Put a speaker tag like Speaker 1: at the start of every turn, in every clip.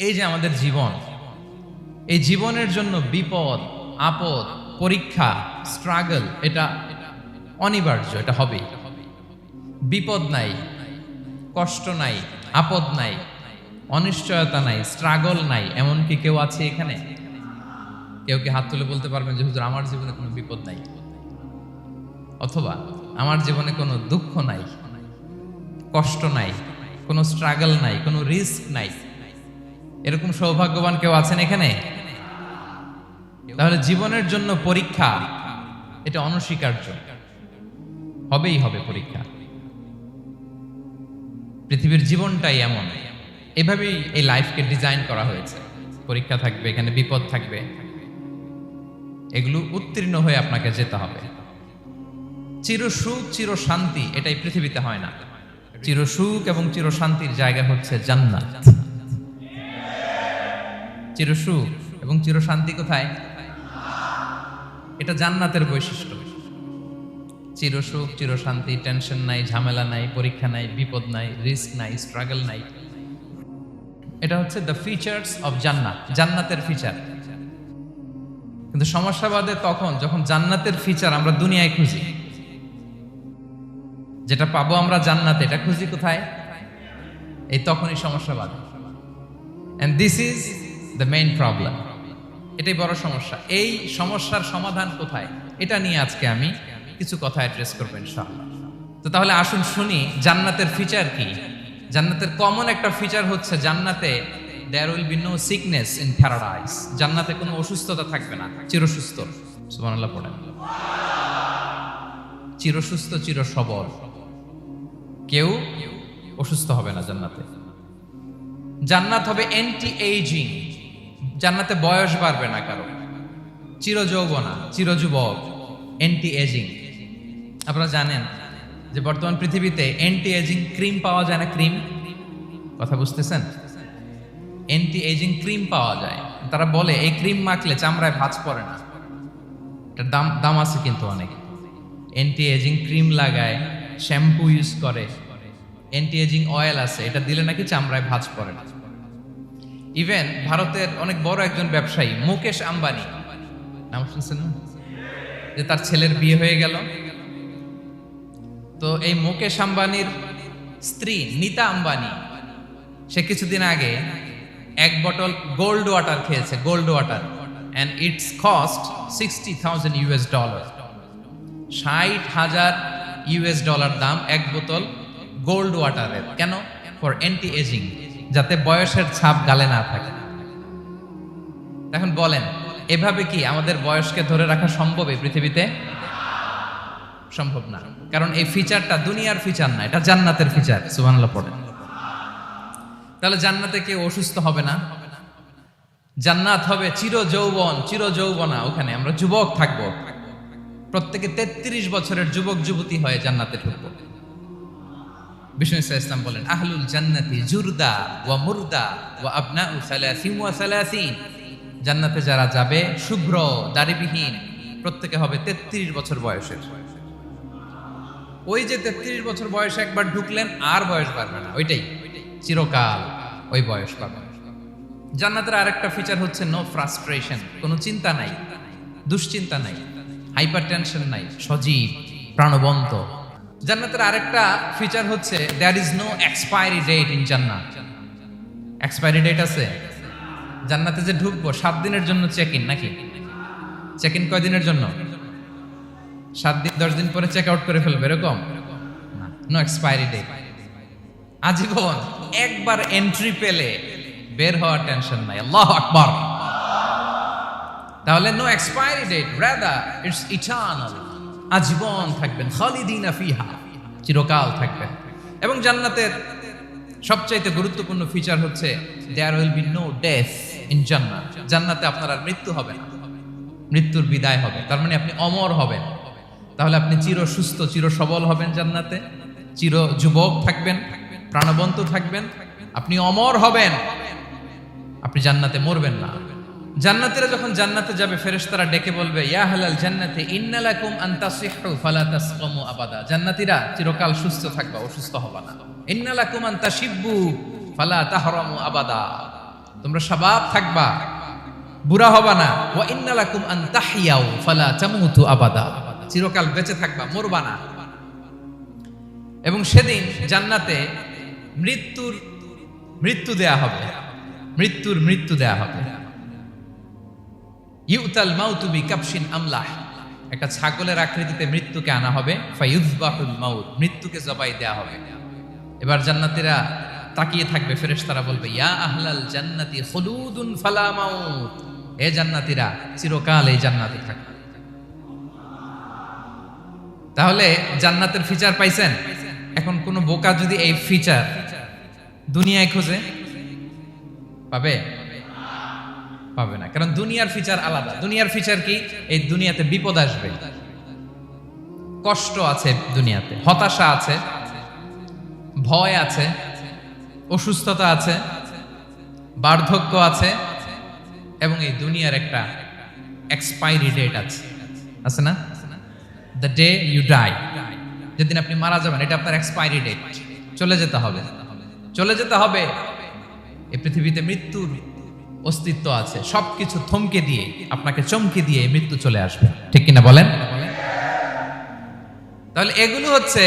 Speaker 1: এই যে আমাদের জীবন, এই জীবনের জন্য বিপদ, আপদ, পরীক্ষা, স্ট্রাগল এটা অনিবার্য, এটা হবেই। বিপদ নাই, কষ্ট নাই, আপদ নাই, অনিশ্চয়তা নাই, স্ট্রাগল নাই, এমন কি কেউ আছে এখানে? কেউ কি হাত তুলে বলতে পারবেন যে হুজুর আমার জীবনে কোনো বিপদ নাই, অথবা আমার জীবনে কোনো দুঃখ নাই, কষ্ট নাই, কোনো স্ট্রাগল নাই, কোনো রিস্ক নাই? এরকম সৌভাগ্যবান কেউ আছেন এখানে? তাহলে জীবনের জন্য পরীক্ষা এটা অনস্বীকার্য, হবেই হবে পরীক্ষা। পৃথিবীর জীবনটাই এমন, এভাবেই এই লাইফকে ডিজাইন করা হয়েছে। পরীক্ষা থাকবে, এখানে বিপদ থাকবে, এগুলো উত্তীর্ণ হয়ে আপনাকে যেতে হবে। চির সুখ চির শান্তি এটাই পৃথিবীতে হয় না। চির সুখ এবং চির শান্তির জায়গা হচ্ছে জান্নাত। চির সুখ এবং চির শান্তি কোথায়? এটা জান্নাতের বৈশিষ্ট্য। চির সুখ চির শান্তি, টেনশন নাই, ঝামেলা নাই, পরীক্ষা নাই, বিপদ নাই, রিস্ক নাই, স্ট্রাগল নাই। এটা হচ্ছে দ্য ফিচার্স অফ জান্নাত, জান্নাতের ফিচার। কিন্তু সমস্যা বাদে তখন যখন জান্নাতের ফিচার আমরা দুনিয়ায় খুঁজি। যেটা পাবো আমরা জান্নাতে, এটা খুঁজি কোথায়? এই তখনই সমস্যা বাদে। And this is the main problem. এটাই বড় সমস্যা। এই সমস্যার সমাধান কোথায়, এটা নিয়ে আজকে আমি কিছু কথা অ্যাড্রেস করবো ইনশাআল্লাহ। তো তাহলে আসুন শুনি জান্নাতের ফিচার কি। জান্নাতের কমন একটা ফিচার হচ্ছে জান্নাতে there will be no sickness in paradise. জান্নাতে কোনো অসুস্থতা থাকবে না, চিরসুস্থ। সুবহানাল্লাহ পড়েন। চিরসুস্থ চির সবল, কেউ অসুস্থ হবে না জান্নাতে। জান্নাত হবে অ্যান্টি এইজিং, জান্নাতে বয়স বাড়বে না কারো। চির যৌবনা, চির যুবক, অ্যান্টি এজিং। আপনারা জানেন যে বর্তমান পৃথিবীতে অ্যান্টি এজিং ক্রিম পাওয়া যায় না? ক্রিম, কথা বুঝতেছেন? অ্যান্টি এজিং ক্রিম পাওয়া যায়। তারা বলে এই ক্রিম মাখলে চামড়ায় ভাঁজ পড়ে না। এটার দাম আছে কিন্তু অনেক। অ্যান্টি এজিং ক্রিম লাগায়, শ্যাম্পু ইউজ করে, অ্যান্টি এজিং অয়েল আছে, এটা দিলে নাকি চামড়ায় ভাঁজ পড়ে না। ইভেন ভারতের অনেক বড় একজন ব্যবসায়ী মুকেশ আম্বানি, নাম শুনছেন না? যে তার ছেলের বিয়ে হয়ে গেল। তো এই মুকেশ আম্বানির স্ত্রী নীতা আম্বানি, সে কিছুদিন আগে এক বোতল গোল্ড ওয়াটার খেয়েছে, gold water, and it's cost $60,000। $60,000 দাম এক বোতল গোল্ড ওয়াটারের। কেন? ফর অ্যান্টি এজিং, যাতে বয়সের ছাপ গালে না থাকে। এখন বলেন, এভাবে কি আমাদের বয়সকে ধরে রাখা সম্ভব এই পৃথিবীতে? সম্ভব না, কারণ এই ফিচারটা দুনিয়ার ফিচার না, এটা জান্নাতের ফিচার। সুবহানাল্লাহ পড়েন। তাহলে জান্নাতে কেউ অসুস্থ হবে না। জান্নাত হবে চির যৌবন, চির যৌবনা। ওখানে আমরা যুবক থাকবো, প্রত্যেকে 33 বছরের যুবক যুবতী হয়ে জান্নাতে ঢুকবো। বিষ্ণু ইসলাম বলেন, আহলুল জান্নাতি জুরদা ওয়া মুরদা ওয়া আবনাউ সালাসিন ওয়া সালাসিন। জান্নাতে যারা যাবে শুভ্র দাড়িবিহীন, প্রত্যেকে হবে 33 বছর বয়সের। ওই যে 33 বছর বয়সে একবার ঢুকলেন, আর বয়স বাড়বে না, ওইটাই চিরকাল ওই বয়স পাবেন। জান্নাতের আরেকটা ফিচার হচ্ছে নো ফ্রাস্ট্রেশন, কোনো চিন্তা নাই, দুশ্চিন্তা নাই, হাইপার টেনশন নাই, সজীব প্রাণবন্ত। জান্নাতের আরেকটা ফিচার হচ্ছে there is no expiry date in জান্নাত। এক্সপায়ারি ডেট আছে? জান্নাতে যে ঢুকবো 7 দিনের জন্য চেক ইন, নাকি? চেক ইন কয় দিনের জন্য? 7 দিন, 10 দিন পরে চেক আউট করে ফেলবে, এরকম না। নো এক্সপায়ারি ডেট, আজীবন। একবার এন্ট্রি পেলে বের হওয়ার টেনশন নাই। আল্লাহু আকবার। তাহলে no expiry date, rather it's eternal. আজীবন থাকবেন, খালিদিনা ফিহা, চিরকাল থাকবেন। এবং জান্নাতের সবচাইতে গুরুত্বপূর্ণ ফিচার হচ্ছে there will be no death in জান্নাত। জান্নাতে আপনার আর মৃত্যু হবে না, মৃত্যুর বিদায় হবে। তার মানে আপনি অমর হবেন। তাহলে আপনি চির সুস্থ চির সবল হবেন জান্নাতে, চির যুবক থাকবেন, প্রাণবন্ত থাকবেন, আপনি অমর হবেন, আপনি জান্নাতে মরবেন না। জান্নাতীরা যখন জান্নাতে যাবে, ফেরেশতারা ডেকে বলবে, ইয়া আহলাল জান্নাতি ইন্না লাকুম আন তাসিহু ফালা তাসকামু আবাদা। জান্নাতীরা চিরকাল সুস্থ থাকবা, অসুস্থ হবা না। ইন্না লাকুম আন তাশিব্বু ফালা তাহরামু আবাদা। তোমরা শাবাব থাকবা, বুড়া হবা না। ওয়া ইন্না লাকুম আন তাহইয়াউ ফালা তামুতু আবাদা, চিরকাল বেঁচে থাকবা, মরবা না। এবং সেদিন জান্নাতে মৃত্যু দেয়া হবে, মৃত্যু দেয়া হবে। ইউতাল মাউতু বিকাবশিন আমলাহ, একটা ছাগলের আকৃতিতে মৃত্যুকে আনা হবে। ফায়ুযবাহুল মাউত, মৃত্যুকে জবাই দেয়া হবে। এবার জান্নাতীরা তাকিয়ে থাকবে, ফেরেশতারা বলবে ইয়া আহলাল জান্নাতি খুলুদুন ফালা মাউত, হে জান্নাতীরা চিরকাল এই জান্নাতে থাকবে। তাহলে জান্নাতের ফিচার পাইছেন। এখন কোন বোকা যদি এই ফিচার দুনিয়ায় খোঁজে, পাবে? পাবে না, কারণ দুনিয়ার ফিচার আলাদা। দুনিয়ার ফিচার কি? এই দুনিয়াতে বিপদ আসবে, কষ্ট আছে দুনিয়াতে, হতাশা আছে, ভয় আছে, অসুস্থতা আছে, বার্ধক্য আছে, এবং এই দুনিয়ার একটা এক্সপায়ারি ডেট আছে না? দ্য ডে ইউ ডাই, যেদিন আপনি মারা যাবেন, এটা আপনার এক্সপায়ারি ডেট, চলে যেতে হবে, চলে যেতে হবে। এই পৃথিবীতে মৃত্যুর অস্তিত্ব আছে, সবকিছু থমকে দিয়ে, আপনাকে চমকে দিয়ে মৃত্যু চলে আসবে, ঠিক কিনা বলেন? তাহলে এগুলো হচ্ছে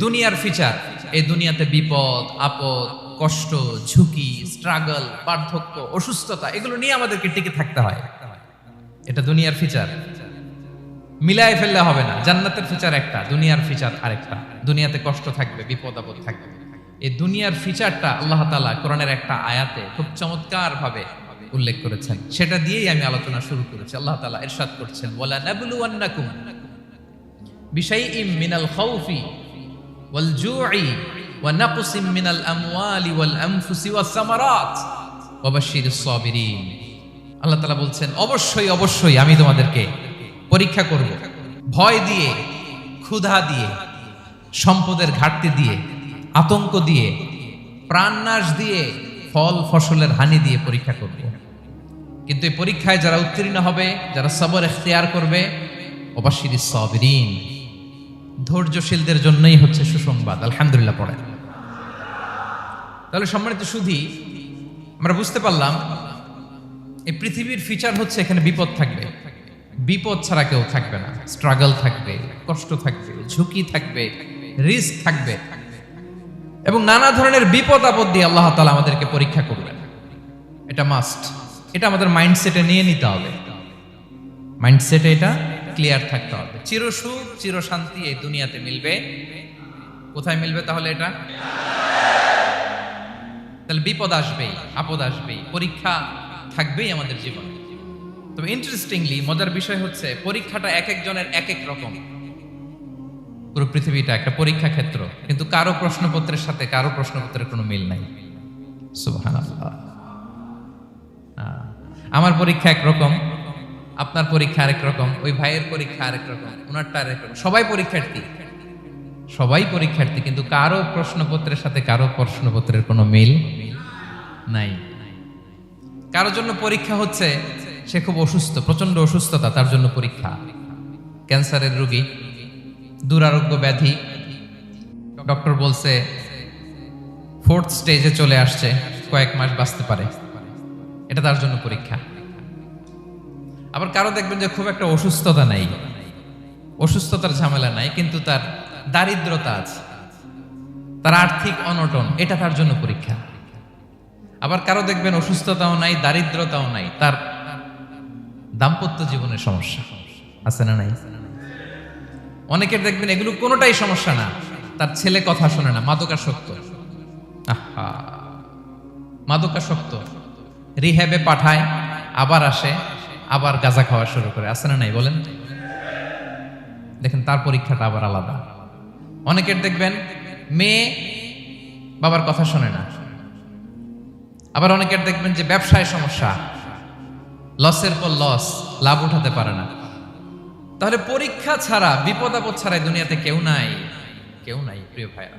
Speaker 1: দুনিয়ার ফিচার। এই দুনিয়াতে বিপদ আপদ, কষ্ট, ঝুঁকি, স্ট্রাগল, বার্ধক্য, অসুস্থতা, এগুলো নিয়ে আমাদেরকে টিকে থাকতে হয়। এটা দুনিয়ার ফিচার, মিলায় ফেললে হবে না। জান্নাতের ফিচার একটা, দুনিয়ার ফিচার আরেকটা। দুনিয়াতে কষ্ট থাকবে, বিপদ আপদ থাকবে। এই দুনিয়ার ফিচারটা আল্লাহ তাআলা কোরআনের একটা আয়াতে খুব চমৎকার ভাবে উল্লেখ করেছেন, সেটা দিয়েই আমি আলোচনা শুরু করেছি। আল্লাহ তাআলা ইরশাদ করছেন, ওয়ালা নাবলুওয়ান্নাকুম বিশাইইম মিনাল খাউফি ওয়াল জুই ওয়া নাকসিম মিনাল আমওয়ালি ওয়াল আনফুসি ওয়াস সামারাত ওয়া বাশশিরিস সাবিরিন। আল্লাহ তাআলা বলছেন, অবশ্যই আমি তোমাদেরকে পরীক্ষা করব, ভয় দিয়ে, ক্ষুধা দিয়ে, সম্পদের ঘাটতি দিয়ে, আতঙ্ক দিয়ে, প্রাণনাশ দিয়ে, ফল ফসলের হানি দিয়ে পরীক্ষা করব। কিন্তু এই পরীক্ষায় যারা উত্তীর্ণ হবে, যারা সবর ইখতিয়ার করবে, ওয়াবাশশিরিস সাবিরিন, ধৈর্যশীলদের জন্যই হচ্ছে সুসংবাদ। আলহামদুলিল্লাহ পড়ে। তাহলে সম্মানিত সুধী, আমরা বুঝতে পারলাম এই পৃথিবীর ফিচার হচ্ছে এখানে বিপদ থাকবে, বিপদ ছাড়া কেউ থাকবে না। স্ট্রাগল থাকবে, কষ্ট থাকবে, ঝুঁকি থাকবে, রিস্ক থাকবে, এবং নানা ধরনের বিপদ আপদ দিয়ে আল্লাহ তাআলা আমাদেরকে পরীক্ষা করবেন। এটা মাস্ট, এটা আমাদের মাইন্ডসেটে নিয়ে নিতে হবে। মাইন্ডসেটে এটা ক্লিয়ার থাকতে হবে। চিরসুখ চিরশান্তি এই দুনিয়াতে মিলবে, কোথায় মিলবে তাহলে? এটা তাহলে বিপদ আসবেই, আপদ আসবেই, পরীক্ষা থাকবেই আমাদের জীবনে। তবে ইন্টারেস্টিংলি মজার বিষয় হচ্ছে পরীক্ষাটা এক একজনের এক এক রকম। পুরো পৃথিবীটা একটা পরীক্ষা ক্ষেত্র, কিন্তু কারো প্রশ্নপত্রের সাথে কারো প্রশ্নপত্রের কোনো মিল নাই। সুবহানাল্লাহ। আমার পরীক্ষা একরকম, আপনার পরীক্ষা আরেক রকম, ওই ভাইয়ের পরীক্ষা আরেক রকম, ওনারটা আরেক রকম। সবাই পরীক্ষার্থী, কিন্তু কারো প্রশ্নপত্রের সাথে কারো প্রশ্নপত্রের কোনো মিল নাই। কারোর জন্য পরীক্ষা হচ্ছে সে খুব অসুস্থ, প্রচন্ড অসুস্থতা, তার জন্য পরীক্ষা। ক্যান্সারের রোগী, দুরারোগ্য ব্যাধি, ডক্টর বলছে 4th স্টেজে চলে আসছে, কয়েক মাস বাঁচতে পারে, এটা তার জন্য পরীক্ষা। আবার কারো দেখবেন যে খুব একটা অসুস্থতা নাই, অসুস্থতার ঝামেলা নাই, কিন্তু তার দারিদ্রতা আছে, তার আর্থিক অনটন, এটা তার জন্য পরীক্ষা। আবার কারো দেখবেন অসুস্থতাও নাই, দারিদ্রতাও নাই, তার দাম্পত্য জীবনের সমস্যা আছে না নাই? অনেকের দেখবেন এগুলো কোনোটাই সমস্যা না, তার ছেলে কথা শোনে না, মাদকাসক্ত। মাদকাসক্ত, রিহ্যাবে পাঠায়, আবার আসে, আবার গাঁজা খাওয়া শুরু করে, আছে না নাই বলেন? দেখেন তার পরীক্ষাটা আবার আলাদা। অনেকের দেখবেন মেয়ে বাবার কথা শোনে না। আবার অনেকের দেখবেন যে ব্যবসায় সমস্যা, লসের পর লস, লাভ উঠাতে পারে না। তাহলে পরীক্ষা ছাড়া, বিপদ আপদ ছাড়া দুনিয়াতে কেউ নাই প্রিয় ভাইয়া।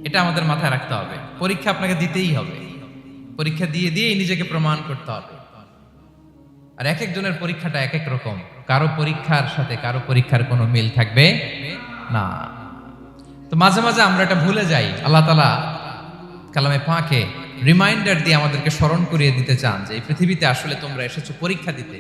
Speaker 1: এটা আমাদের মাথায় রাখতে হবে। পরীক্ষা আপনাকে দিতেই হবে, পরীক্ষা দিয়েই নিজেকে প্রমাণ করতে হবে। আর এক একজনের পরীক্ষাটা এক এক রকম, কারো পরীক্ষার সাথে কারো পরীক্ষার কোনো মিল থাকবে না। তো মাঝে মাঝে আমরা এটা ভুলে যাই। আল্লাহ তাআলা কালামে পাকে রিমাইন্ডার দিয়ে আমাদেরকে স্মরণ করিয়ে দিতে চান যে এই পৃথিবীতে আসলে তোমরা এসেছো পরীক্ষা দিতে।